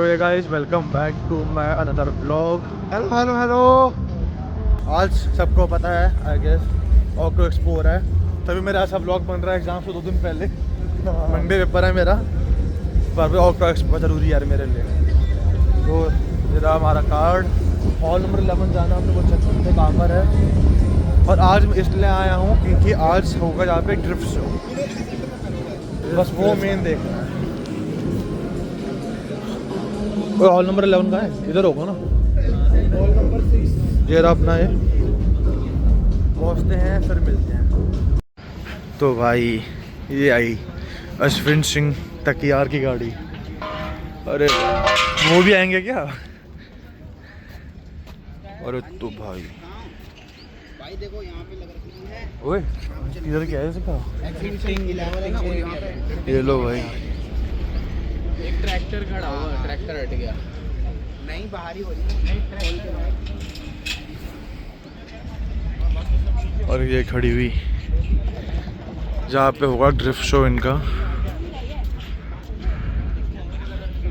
सो ये guys welcome back to my another vlog. Hello hello hello. आज सबको पता है आई गेस ऑटो एक्सपो हो रहा है, तभी मेरा ऐसा व्लॉग बन रहा है एग्जाम से 2 दिन पहले। मंडे पेपर है मेरा, पर ऑटो एक्सपो ज़रूरी है यार मेरे लिए। तो मेरा हमारा कार्ड हॉल नंबर 11 जाना, हमने वो चेक करते कहाँ पर है। और आज मैं इसलिए आया हूँ क्योंकि आज होगा यहाँ पे ड्रिफ्ट शो, बस वो मेन देखना है। हॉल नंबर 11 का है, इधर होगा ना। हॉल नंबर 6 ये रहा अपना, ये पहुँचते हैं फिर मिलते हैं। तो भाई ये आई अश्विन सिंह तकियार की गाड़ी। अरे वो भी आएंगे क्या? अरे तो भाई देखो यहाँ पे लग रखी है। ओए इधर क्या है इसका? ये लो भाई, एक ट्रैक्टर खड़ा हुआ, ट्रैक्टर हट गया। नहीं बाहर ही हो रही है। और ये खड़ी हुई जहाँ पे होगा ड्रिफ्ट शो इनका।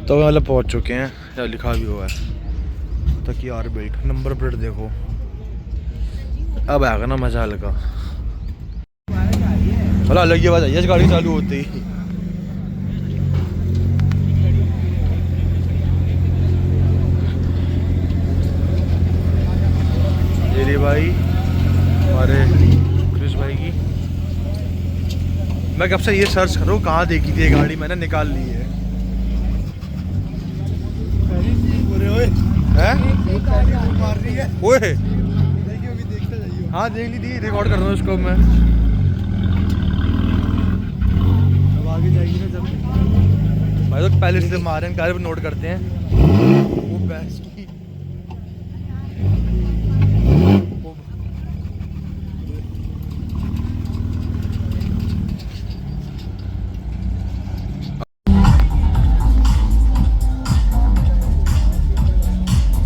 तो मतलब पहुँच चुके हैं, या लिखा भी हुआ है तकियार बेल्ट। नंबर प्लेट देखो, अब आएगा ना मजा हल्का। भला अलग ये बात है, गाड़ी चालू होती ही। ये भाई हमारे क्रिश भाई की, मैं कब से ये सर्च करूँ कहाँ देखी थी ये गाड़ी, मैंने निकाल ली है। हैं? ओए हाँ देख ली थी, रिकॉर्ड कर रहा हूँ उसको मैं। अब आगे जाएगी ना जब भाई, तो पहले से मारे हैं कार पे नोट करते हैं वो बैच की।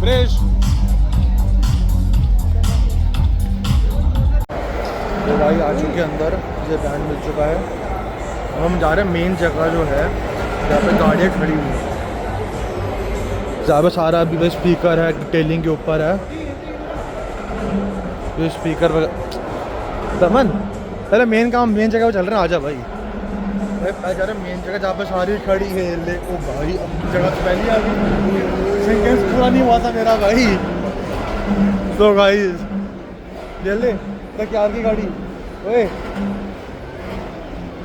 फ्रेश तो भाई आ चुके हैं अंदर, मुझे बैंड मिल चुका है। अब हम जा रहे हैं मेन जगह जो है जहाँ पे गाड़ियाँ खड़ी हुई हैं। जहाँ पे सारा अभी बस स्पीकर है, डिटेलिंग के ऊपर है जो स्पीकर वगैरह। दमन पहले मेन काम, मेन जगह पे चल रहे हैं, आजा भाई। भाई जा रहे हैं मेन जगह जहाँ पे सारी खड़ी है। ले ओ भाई, अब जगह तो पहले आ गई, सेंटेंस पूरा नहीं हुआ था मेरा भाई। तो गाइस ले ले तकियार की गाड़ी। ओए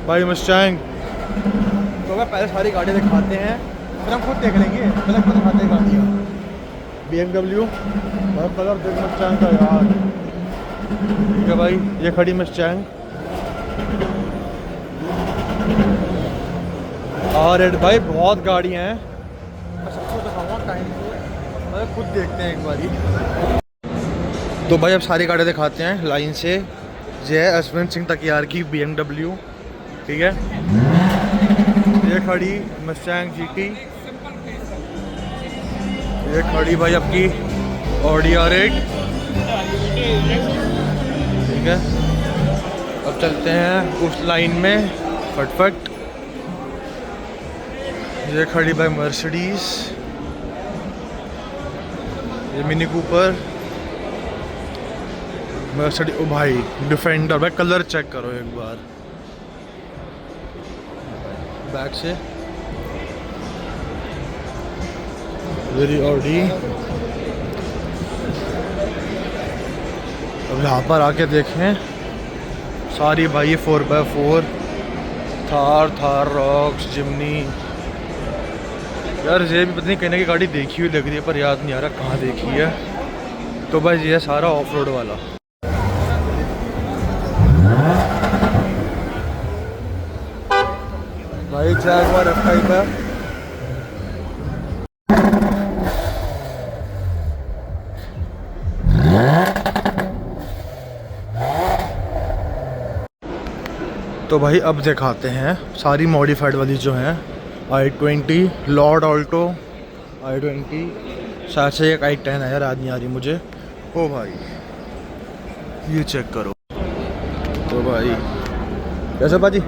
भाई मस्टैंग। तो मैं पहले सारी गाड़ियाँ दिखाते हैं, फिर हम खुद देख लेंगे। पहले खुद दिखाते हैं गाड़ियाँ। BMW और कलर देख मस्टैंग का यार। ठीक है भाई, ये खड़ी मस्टैंग। और भाई बहुत गाड़ियाँ हैं, मैं सबको दिखाऊंगा टाइम से, मैं खुद देखते हैं एक बारी। तो भाई अब सारी गाड़ियाँ दिखाते हैं लाइन से। ये है अश्विन सिंह तकियार की BMW, ठीक है। ये खड़ी मस्टैंग GT, ये खड़ी भाई आपकी Audi R8, ठीक है। अब चलते हैं उस लाइन में फटफट। ये खड़ी भाई मर्सिडीज, ये मिनी कूपर, मर्सिडीज। ओ भाई डिफेंडर, भाई कलर चेक करो एक बार बैक से। Very Audi. अब यहाँ पर आके देखें सारी भाई 4x4, थार रॉक्स, जिमनी। यार ये भी पता नहीं कहने की गाड़ी देखी हुई लग रही है, पर याद नहीं आ रहा कहाँ देखी है। तो भाई ये सारा ऑफ रोड वाला। भाई जैगवार F5 है। तो भाई अब दिखाते हैं सारी मॉडिफाइड वाली जो हैं। i20, लॉर्ड ऑल्टो, i20, शायद से एक i10 है यार, याद नहीं आ रही मुझे। ओ भाई ये चेक करो। तो भाई कैसे बाजी,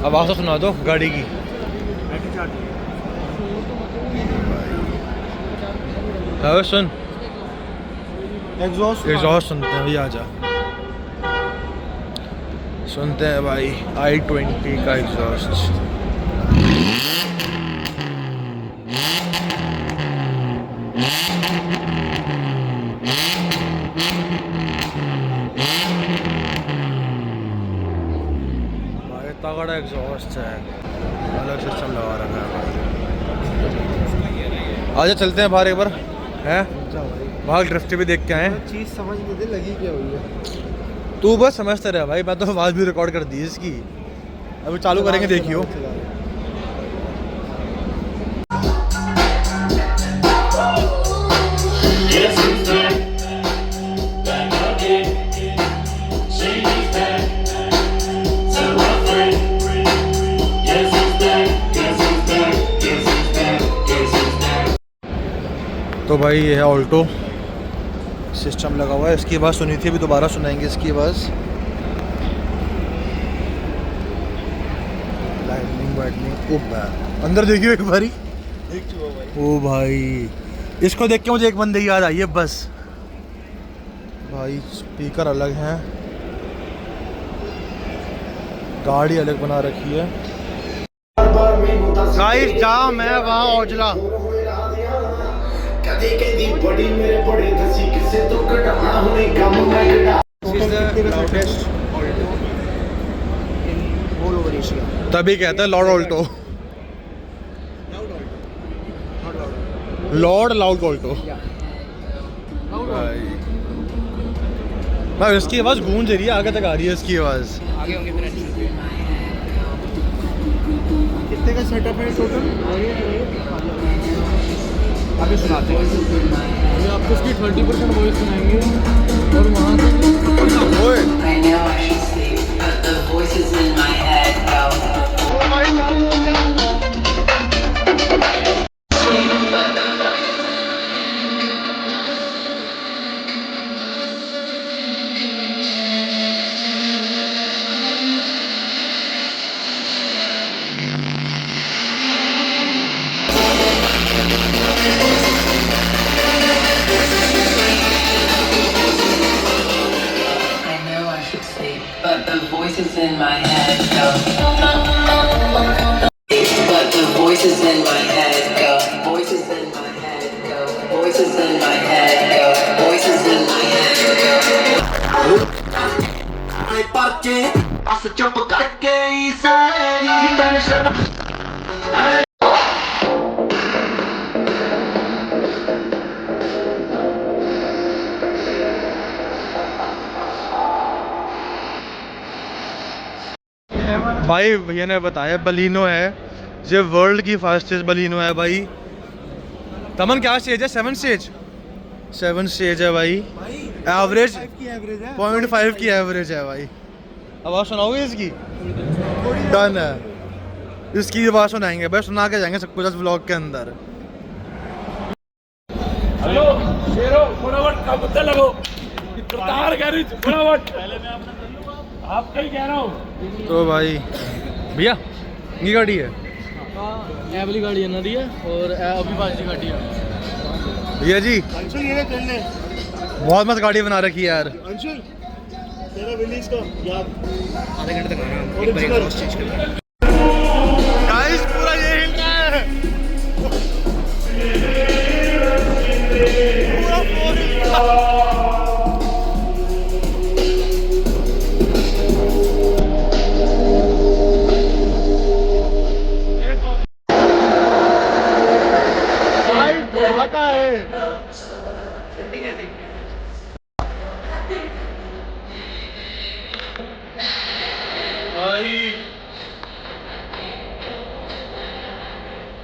आवाज़ तो सुना दो गाड़ी की। हाँ सुन एग्जॉस्ट एग्जॉस्ट सुनते हैं भाई, आजा सुनते हैं भाई i20 का एग्जॉस्ट। भाई तगड़ा एग्जॉस्ट है, अलग सिस्टम लगा रखा है भाई। आजा चलते हैं बाहर एक बार, हैं बाहर ड्रिफ्ट भी देख के आए। चीज समझ नहीं थी लगी क्या हुई है। तू बस समझते रहे भाई, मैं तो आवाज़ भी रिकॉर्ड कर दी इसकी, अभी चालू करेंगे देखियो। तो भाई ये है ऑल्टो सिस्टम लगा हुआ है, इसकी आवाज़ सुनी थी, अभी दोबारा सुनाएंगे इसकी आवाज़। लाइटनिंग वाइटनिंग, ओ अंदर देखियो एक बारी। ओ भाई इसको देख के मुझे एक बंदे की याद आई है बस भाई, स्पीकर अलग हैं, गाड़ी अलग बना रखी है। गाइस जहाँ मैं वहाँ औजला। तभी कहते हैं Lord Alto, Lord loud Alto भाई। इसकी आवाज़ गूंज रही है, आगे तक आ रही है इसकी आवाज़। आगे होंगे फिर अच्छे। कितने का सेटअप है टोटल? आगे सुनाते हैं। अभी आपको उसकी 30% वॉइस सुनाएंगे और वहाँ से ओए I know I should sleep, but the voices in my head go. I know I should sleep, but the voices in my head go. But the voices in my head go. Voices in my head go. Voices in my head go. Voices in my head go. ai perché passa troppo perché sei pensa भाई भैया ने बताया Baleno है, ये world की fastest Baleno है भाई। तमन क्या स्टेज है? 7 स्टेज, 7 स्टेज है भाई। एवरेज 0.5 की एवरेज है भाई। आवाज़ सुनाओगे इसकी? डन है, इसकी आवाज़ सुनाएंगे भाई, सुना के जाएंगे सब कुछ इस व्लॉग के अंदर। हेलो शेरो फटाफट कबूतर लगो प्रतार गैरेज फटाफट पहले मैं अपना कर लूंगा आपका ही कह रहा हूँ। तो भाई भैया ये गाड़ी है, ए वाली गाड़ी है ना दी है और अभी बाजी गाड़ी है। भैया जी अंशुल ये कर ले। बहुत मस्त गाड़ी बना रखी है यार। अंशुल तेरा रिलीज का याद आधे घंटे तक आना और एक बार एग्जॉस्ट चेंज कर ले। गाइस पूरा ये हिल रहा है, पूरा फ्लोर हिल रहा है। धमाका है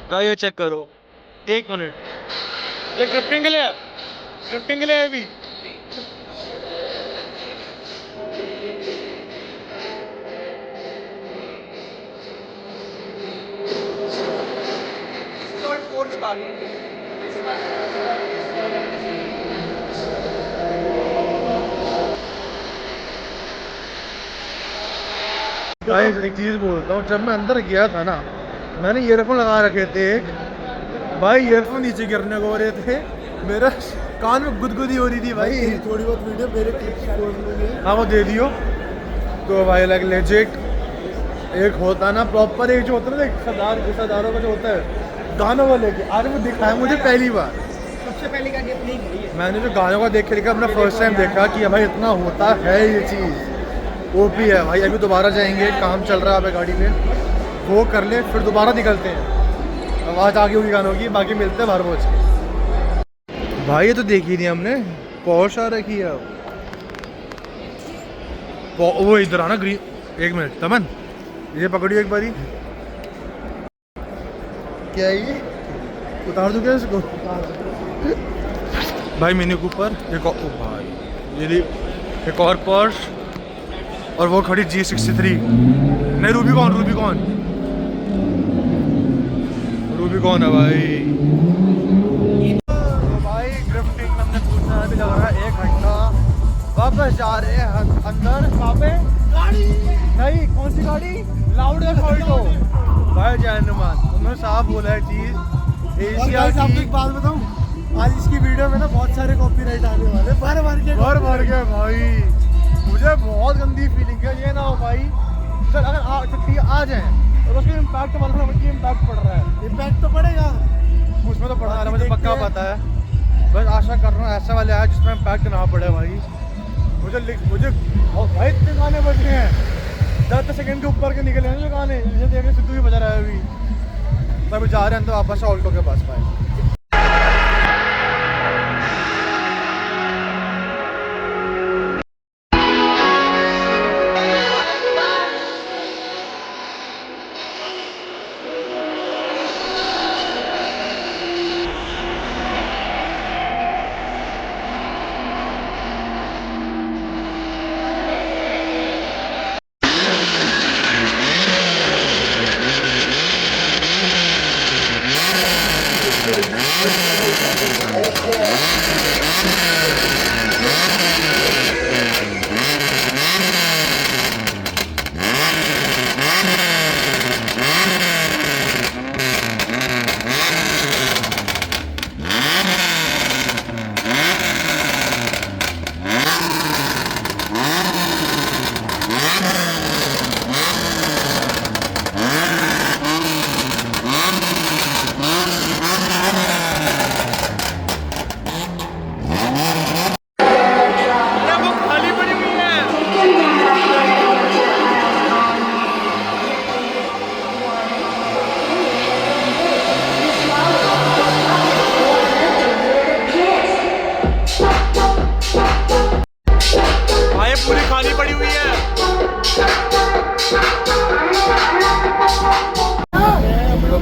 भाई, ये चेक करो 1 मिनट, ये ड्रिफ्टिंग के लिए है, ड्रिफ्टिंग के लिए है अभी। गाइस एक चीज बोलता हूँ, जब मैं अंदर गया था ना मैंने ईयरफोन लगा रखे थे एक, भाई ईयरफोन नीचे गिरने को हो रहे थे, मेरा कान में गुदगुदी हो रही थी भाई। थोड़ी बहुत वीडियो मेरे क्लिप्स छोड़ दूंगी। हाँ वो दे दियो। तो भाई लाइक लेजिट एक होता ना प्रॉपर, एक जो होता है ना सरदारों का जो होता है गानों को लेके, आज वो दिखाया मुझे पहली बार। सबसे पहली गाड़ी अपनी ही है। मैंने जो गानों का देख के लिखा, अपना फर्स्ट टाइम देखा कि भाई इतना होता है ये चीज़। ओपी है भाई। अभी दोबारा जाएंगे, काम चल रहा है अभी गाड़ी में, वो कर ले फिर दोबारा निकलते हैं। आवाज़ आगे होगी गानों की, बाकी मिलते हैं बाहर पहुँच के। भाई ये तो देखी नहीं हमने, पॉश आ रखी है। वो इधर आना ग्रीन, एक मिनट तमन ये पकड़ियो एक बारी। क्या है ये, उतार दूँ क्या इसको? भाई मिनी कूपर एक और, ओ भाई ये एक और पॉर्श, और वो खड़ी G63 नहीं रूबीकॉन है भाई। तो भाई ड्रिफ्टिंग हमने पूछना अभी लग रहा है 1 घंटा। वापस जा रहे हैं अंदर। कहाँ पे गाड़ी नहीं, कौन सी गाड़ी? लाउडेस्ट ऑल्टो भाई जैनुमान। उन्होंने साफ बोला है चीज़ एशिया की। आपको एक बात बताऊं, आज इसकी वीडियो में ना बहुत सारे कॉपीराइट आने वाले, भर के भाई मुझे बहुत गंदी फीलिंग है। ये ना हो भाई सर, अगर आ जाए तो उसका इम्पैक्ट वाला इम्पैक्ट पड़ रहा है। इम्पैक्ट तो पड़ेगा उसमें तो पड़ा है, मुझे पक्का पता है। बस आशा कर रहा हूँ ऐसा वाले आए जिसमें इम्पैक्ट ना पड़े भाई। मुझे और भाई इतने गाने बज रहे हैं, 10 सेकंड के ऊपर के निकले हैं जो गाने। जैसे देख रहे सिद्धू भी बजा रहा है अभी। तब जा रहे हैं तो वापस ऑल्टो के पास भाई।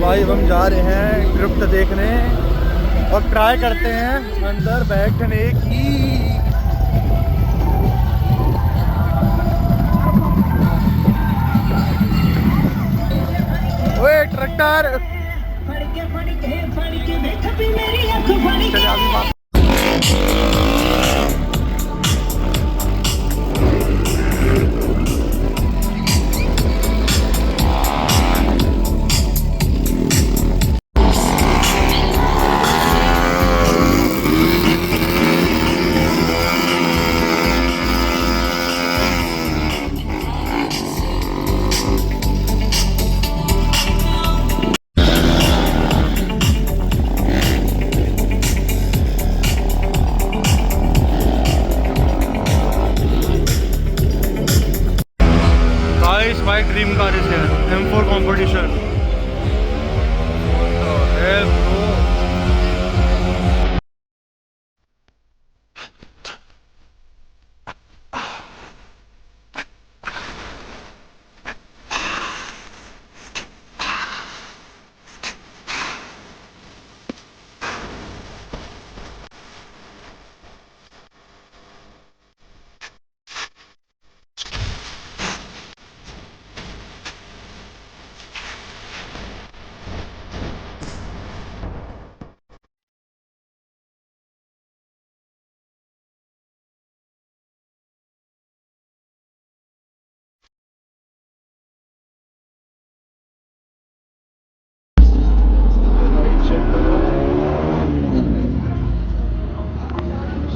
भाई हम जा रहे हैं ड्रिफ्ट देखने और ट्राई करते हैं अंदर बैठने की। ओए tractor my dream car is here, M4 competition. What the hell, bro?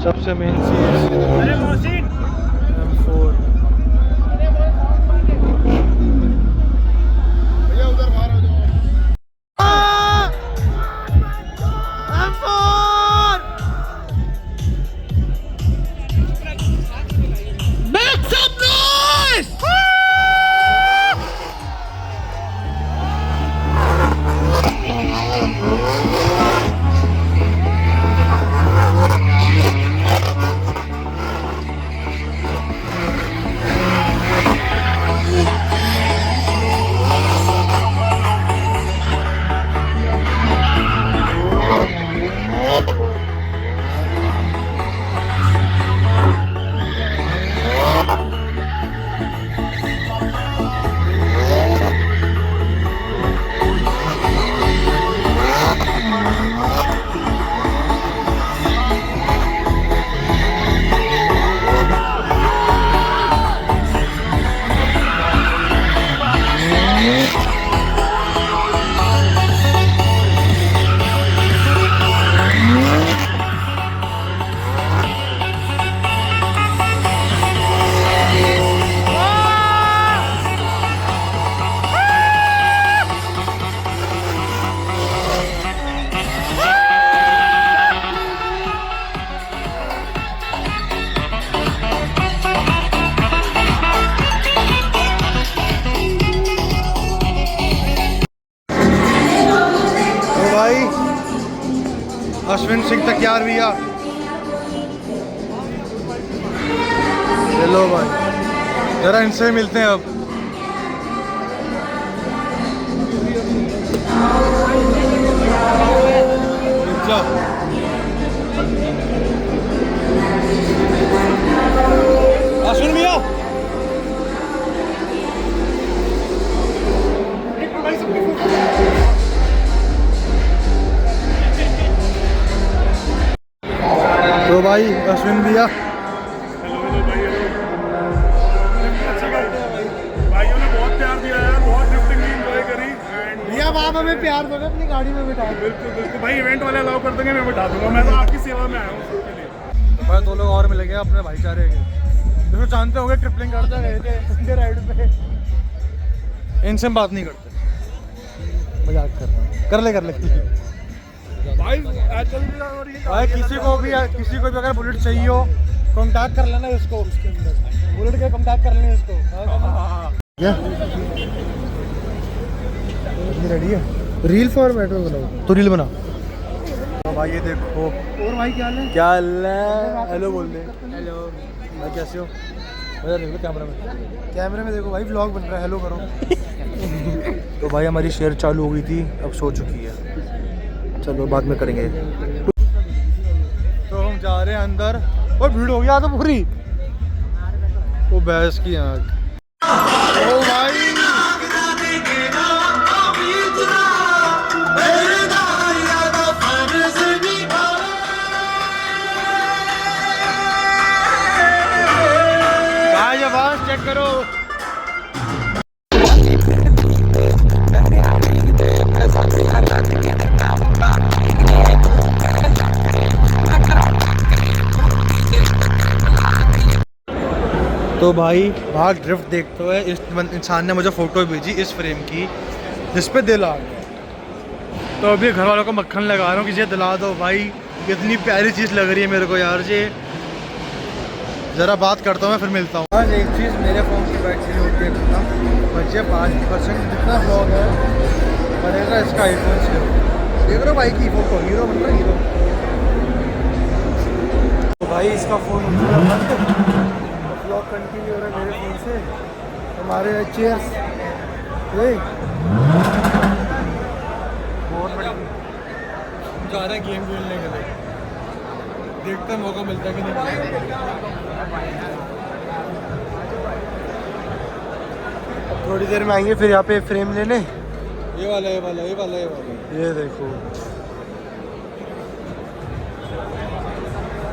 सबसे मेन चीज M4। अश्विन सिंह तैयार भैया। चलो भाई जरा इनसे मिलते हैं अब। अश्विन भैया तो भाई अश्विन भैया भाइयों ने बहुत प्यार दिया यार, बहुत ड्रिफ्टिंग भी एंजॉय करी। भैया आप हमें प्यार दो अपनी गाड़ी में बिठा। बिल्कुल बिल्कुल भाई, इवेंट वाले अलाउ कर देंगे, मैं बिठा दूंगा। मैं तो आपकी सेवा में आया हूँ उसके लिए। भाई 2 लोग और मिल गए अपने भाईचारे के, जो जानते होंगे ट्रिपलिंग करते गए थे इनके राइड पे। इनसे हम बात नहीं करते, मजाक कर रहे हैं। कर ले भाई किसी को भी अगर बुलेट चाहिए हो कांटेक्ट कर लेना इसको, उसके अंदर बुलेट के कांटेक्ट कर लेना इसको। क्या ये रेडी है? रील फॉर्मेट में बनाओ तो रील बना। तो भाई ये देखो। और भाई क्या हाल है? क्या हाल है? हेलो बोल दे। हेलो भाई कैसे हो? इधर देखो कैमरे में देखो भाई, व्लॉग बन रहा है। हेलो करो। तो भाई हमारी शेयर चालू हो गई थी, अब सो चुकी है। चलो बाद में करेंगे। तो हम जा रहे हैं अंदर और भीड़ हो गया तो पूरी वो भैंस की आँख। ओ भाई आवाज चेक करो। तो भाई भाग ड्रिफ्ट देखते हुए इस इंसान ने मुझे फ़ोटो भेजी इस फ्रेम की जिस पे दिल आ गया। तो अभी घर वालों को मक्खन लगा रहा हूँ कि ये दिला दो भाई, इतनी प्यारी चीज़ लग रही है मेरे को यार। ये ज़रा बात करता हूँ मैं, फिर मिलता हूँ। आज एक चीज़, मेरे फ़ोन की बैटरी होती है खत्म, बच्चे 5% जितना ब्लॉग है बनेगा इसका आईफोन से। देख रहे हो भाई की फ़ोटो, हीरो बन रहा हीरो। तो भाई इसका फ़ोन ब्लॉग कंटिन्यू हो रहा है मेरे फ़ोन से। हमारे चेयर्स बहुत बड़ी जा रहे हैं गेम खेलने के लिए, देखते हैं मौका मिलता है कि नहीं। थोड़ी देर में आएंगे फिर यहाँ पे फ्रेम लेने। ये वाला ये देखो।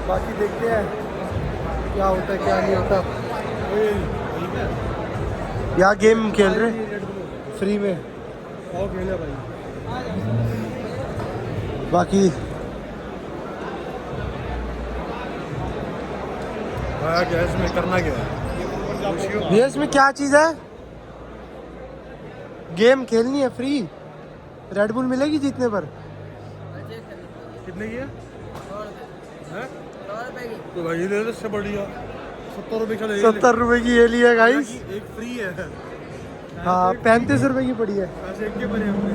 बाकी देखते हैं क्या होता है क्या नहीं होता। यहाँ गेम खेल रहे फ्री में, और खेले भाई। बाकी गैस में करना क्या है? भैया इसमें क्या चीज़ है? गेम खेलनी है फ्री, रेड बुल मिलेगी जीतने पर। कितने की है? तो भाई ये ले लो, इससे बढ़िया 70 रुपये का ले 70 रुपए की ये लिया गाइस। एक फ्री है। हाँ 35 रुपए की पड़ी है। पैसे एक के भरे हमने।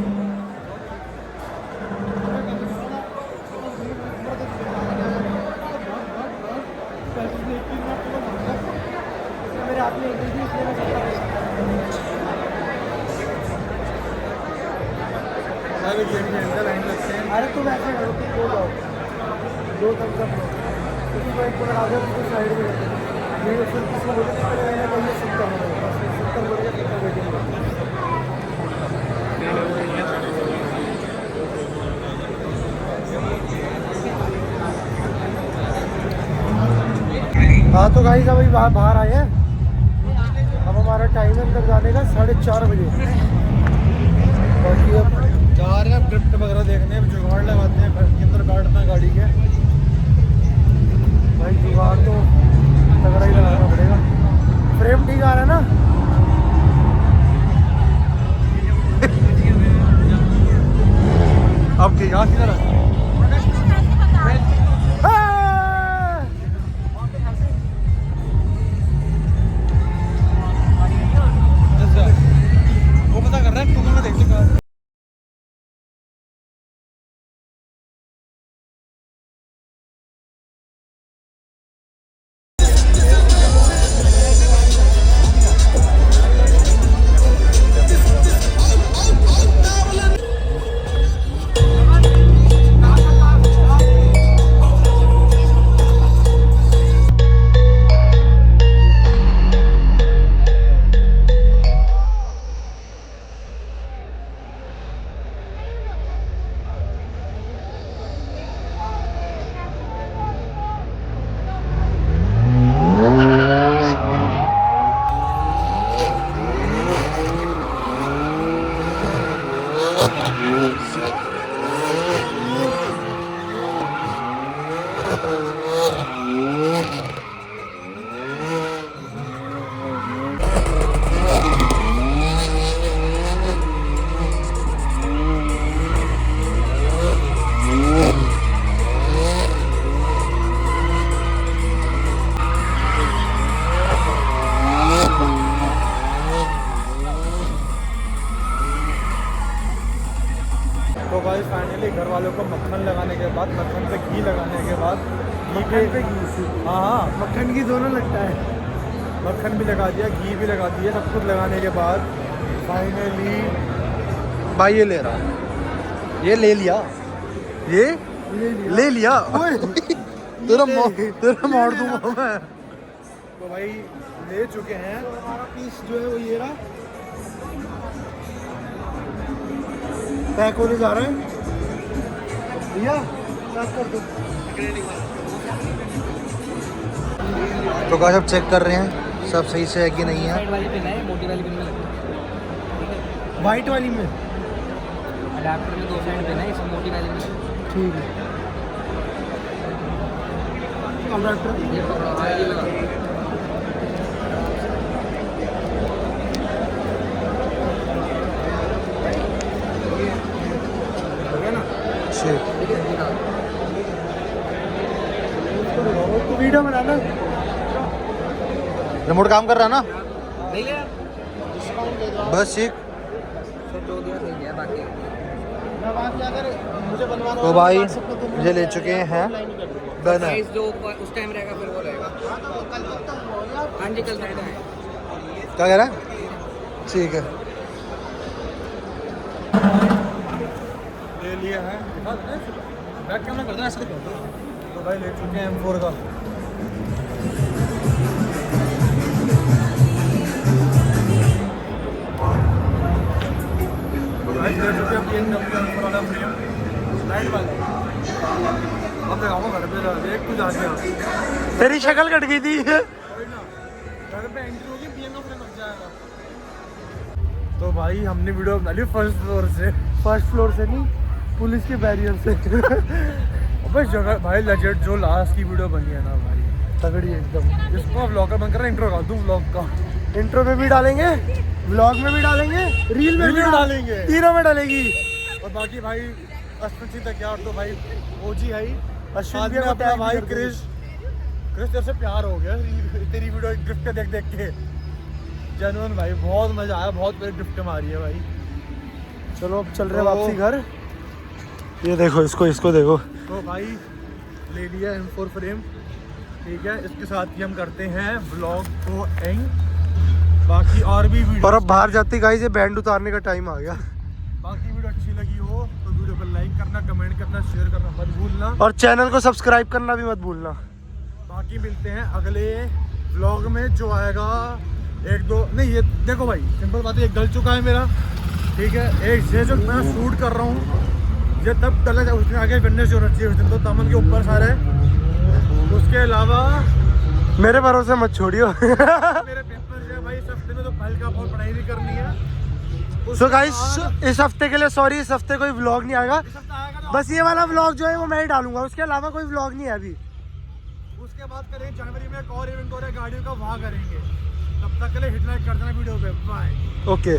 मेरे हाथ में एक भी इसलिए मैं 70 सारे गेम के अंदर लाइन लगते हैं। अरे तुम ऐसे करो, तुम दो जाओ, दो थम्स अप लो, किसी को एक पूरा आ जाओ, किसी साइड में रखो। ये फिर किसी को बोले तो मैंने कहीं 70 हो गया, 70 बोल के कितना वेटिंग है। हाँ तो गाइस अभी बाहर आए हैं। अब हमारा टाइम है अंदर जाने का 4:30 बजे। बाकी अब जा रहे हैं ड्रिफ्ट वगैरह देखने, अब जुगाड़ लगाते हैं घर के अंदर बैठना गाड़ी के। भाई जुगाड़ तो तगड़ा ही लगाना पड़ेगा। फ्रेम ठीक आ रहा है ना? अब ठीक है किधर है? वो पता कर रहा है गूगल में देख लेगा। तो भाई फाइनली घर वालों को मक्खन लगाने के बाद, मक्खन पे घी लगाने के बाद, घी पे घी, हाँ मक्खन की दोनों लगता है। मक्खन भी लगा दिया, घी भी लगा दिया, सब कुछ लगाने के बाद फाइनली भाई ये ले रहा, ये ले लिया, ये ले लिया। तेरा मार दूंगा मैं। तो भाई ले चुके हैं। हमारा पीस जो है वो ये रहा, पैक होने जा रहा है भैया, पैक कर दो। तो गाइस अब चेक कर रहे हैं सब सही से है कि नहीं है। वाली पिन है, मोटी वाली पिन में वाइट वाली में अडाप्टर में 2 साइड पिन है, इसमें मोटी वाली में। ठीक है। अडाप्टर ये पकड़ो, हाँ ये लगा। तो वीडियो बनाना, रिमोट काम कर रहा है ना? नहीं ले बस ठीक। जो दिया सही है, बाकी तो भाई ये ले चुके हैं बैनर। प्राइस जो उस टाइम रहेगा फिर वो रहेगा। हाँ जी कल सकते हैं। क्या कह रहा है? ठीक है। ले लिया है, बैक कैमरा कर दो ऐसे। तो भाई ले चुके हैं M4 का। भाई ले चुके हैं BMW वाला फ्रेम, स्लाइड वाला। अब दिखाऊंगा घर पे देख, तू जाके तेरी शक्ल कट गई थी। घर पे एंट्री होगी, BMW फ्रेम लग जाएगा। तो भाई हमने वीडियो बना ली फर्स्ट फ्लोर से। फर्स्ट फ्लोर से नहीं, पुलिस के बैरियर से। अबे जगह भाई लेजेंड जो लास्ट की वीडियो बनी है ना भाई, तगड़ी एकदम। इसको व्लॉगर बनकर इंट्रो कर दूं व्लॉग का। इंट्रो में भी डालेंगे, व्लॉग में भी डालेंगे, रील में भी डालेंगे, तीनों में डालेगी। और बाकी भाई अश्विन सिंह तक यार तो भाई ओजी है ही। अश्विन बाद भी में अपना अपना भाई भाई क्रिश तेरे से प्यार हो गया तेरी वीडियो गिफ्ट देख देख के। जेन्युइन भाई बहुत मजा आया, बहुत मेरी गिफ्ट मारी है भाई। चलो अब चल रहे तो- वापसी घर। ये देखो इसको देखो। तो भाई ले लिया M4 फ्रेम, ठीक है। इसके साथ ही हम करते हैं व्लॉग को एंड। बाकी और भी वीडियो, और अब बाहर जाते गाइस ये बैंड उतारने का टाइम आ गया। बाकी वीडियो अच्छी लगी हो तो वीडियो को लाइक करना, कमेंट करना, शेयर करना मत भूलना। और चैनल को सब्सक्राइब करना भी मत भूलना। बाकी मिलते हैं अगले व्लॉग में जो आएगा। एक दो नहीं, ये देखो भाई सिंपल बात है, ये गल चुका है मेरा, ठीक है। एक ये जो मैं शूट कर रहा हूँ ये तब डला जाए, उसके आगे वेडनेसडे होना चाहिए उस दिन, तो तमन के ऊपर सारे। उसके अलावा मेरे भरोसे मत छोड़ियो। मेरे पेपर है भाई, इस हफ्ते में तो फल का बहुत पढ़ाई भी करनी है। सो गाइस इस हफ्ते के लिए सॉरी, इस हफ्ते कोई व्लॉग नहीं आएगा। इस हफ्ते आएगा ना, बस ये वाला व्लॉग जो है वो मैं ही डालूंगा, उसके अलावा कोई व्लॉग नहीं है अभी। उसके बाद करेंगे जनवरी में एक और इवेंट हो रहा है गाड़ियों का, वहाँ करेंगे। तब तक के लिए हिट लाइक कर देना वीडियो पे। बाय। ओके।